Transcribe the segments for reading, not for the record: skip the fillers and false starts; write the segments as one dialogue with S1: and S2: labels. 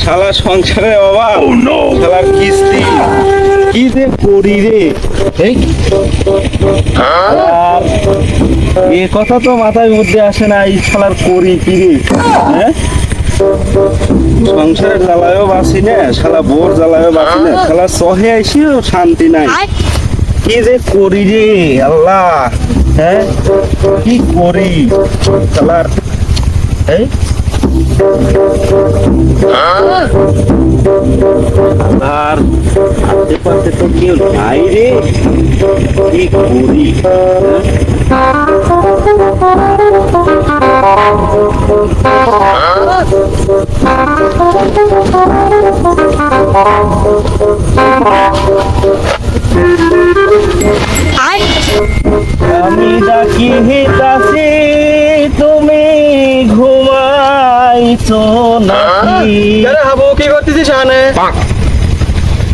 S1: শালা সংসারে অভাব, শালার কিস্তি কি যে করি রে। এই আর এ কথা তো মাথায় মধ্যে আসে না, এই শালার করি কি রে। হ্যাঁ, সংসারের জ্বালায়ও বাঁচি না, শালা বোর জ্বালায়ও বাঁচি না, শালা সহে আইসিও শান্তি নাই। কি যে করি রে আল্লাহ। হ্যাঁ, কি করি শালার। এই আর আশেপাশে তো কেউ নাই রে, কি করি। আমি ডাকি হিতাছি তুমি ঘুমাইছো নাকি?
S2: হাবু কি করতেছিস আনে?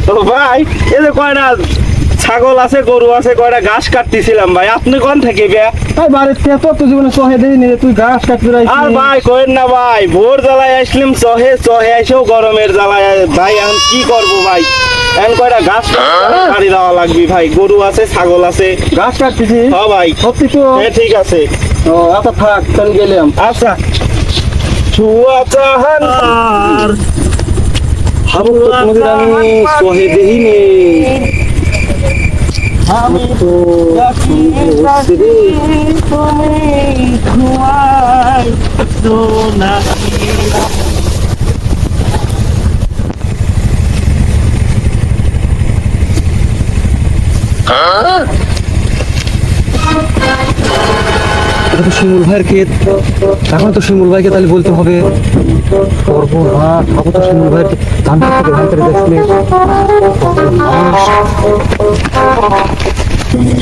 S1: তো ভাই এই যে কয়টা ছাগল আছে, গরু আছে, কয়টা ঘাস কাটতেছিলাম ভাই। আপনি কোন থেকে বে?
S2: ভাই বাড়িতে তো জীবনে সহে দেই নি, তুই ঘাস কাটতে রাইছিস।
S1: আর ভাই কইেন না ভাই, ভোর জ্বালায় আসলাম, চহে আইসেও গরমের জ্বালায় ভাই। এখন কি করবো ভাই, এখন কয়টা ঘাস কাটি দেওয়া লাগবে ভাই। গরু আছে, ছাগল আছে।
S2: ঘাস কাটতেছিস?
S1: হ্যাঁ ভাই,
S2: সত্যি তো?
S1: হ্যাঁ ঠিক আছে।
S2: ও আচ্ছা থাক, চল গেলাম।
S1: আচ্ছা, ছুয়া চাহান আর
S2: হাবু তো কোনদিন আমি সহে দেই নি।
S1: আমি
S2: তো
S1: তুমি ঘুমাইছো নাকি?
S2: এটা তো শিমুল ভাইয়ের ক্ষেত, এখন তো শিমুল ভাইকে তাহলে বলতে হবে। করবো না, খাবো তো শিমুল ভাইয়ের ধান থেকে ধান করে দেখলে।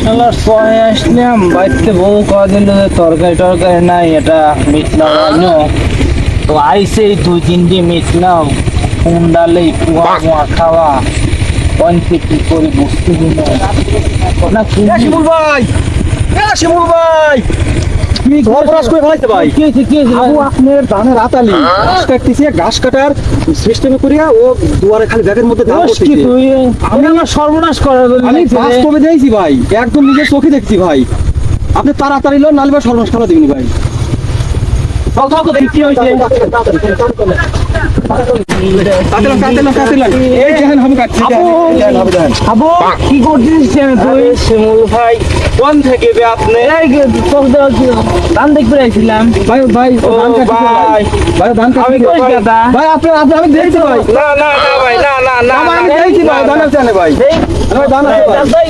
S1: শালা সহে আসলাম, বাড়িতে বউ কদিন তরকারি টরকারি নাই, এটা মিটলাম আনো তো আইসে 2-3 মিটলাম। কোন ডালে কুয়া কুয়া খাওয়া, কোনটি কি করি বুঝতে দিন না।
S2: শিমুল ভাই, শিমুল ভাই, কি ঘর ঘরাস করে ফেলাইছে ভাই?
S1: কি
S2: আবু আপনার ধানের আতালি ঘাস কাটতেছে, ঘাস কাটার সিস্টেমে করিয়া ও দুয়ারে খালি ব্যাগের মধ্যে দাও
S1: কি তুই? আমি আমার সর্বনাশ করার
S2: আমি বাস্তবে দেখছি ভাই, একদম নিজের চোখে দেখছি ভাই। আপনি তাড়াতাড়ি লোন নালবা সর্বনাশ করা দিবনি ভাই।
S1: কি হয়েছে? কি করছিস তুই? শিমুল ভাই কোন থেকে বে আপনি? ধান দেখতে আইছিলাম
S2: ভাই ভাই
S1: ও ভাই,
S2: ভাই ধান
S1: আমি কই দাদা?
S2: ভাই আপনি আমি দেখছি ভাই।
S1: না না না ভাই, না না না
S2: আমি দেখছি ভাই, ধানের চালে ভাই। আমি ধান আছে ভাই।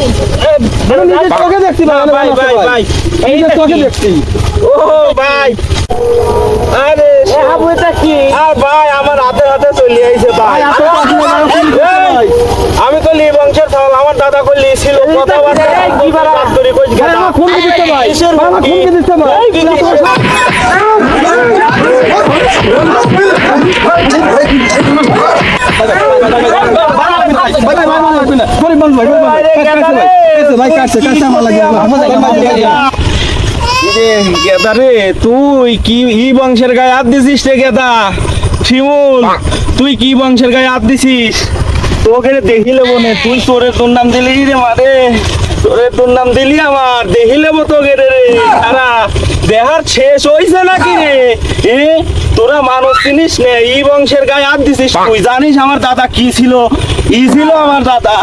S2: আমি নিজের চোখে দেখছি ভাই।
S1: ভাই ভাই ভাই,
S2: এই যে চোখে দেখছি।
S1: ও ভাই, আরে হাবু এটা কি? আর ভাই আমার হাতে হাতে চলে আইছে ভাই। এই, আমি তো লি বংশের ছাগল, আমার দাদা কই লি ছিল কথাবার্তা কি বারা ধরে কই গেল।
S2: আমার ফোন দিতে ভাই, আমার ফোন দিতে ভাই।
S1: গেদা রে, তুই কি ই বংশের গায়ে হাত দিছিস রে গেদা? শিমুল, তুই কি বংশের গায়ে হাত দিছিস? তোকে দেখিলে বনে, তুই তোরে তোর নাম দিলি রে মারে, তোরে তোর নাম দিলি আমার, দেখিলে তোকে রে তারা দেহার শেষ হইছে নাকি রে? এ তোরা মানুষ চিনিস নে, ই বংশের গায়ে হাত দিছিস। তুই জানিস আমার দাদা কি ছিল? ই ছিল আমার দাদা।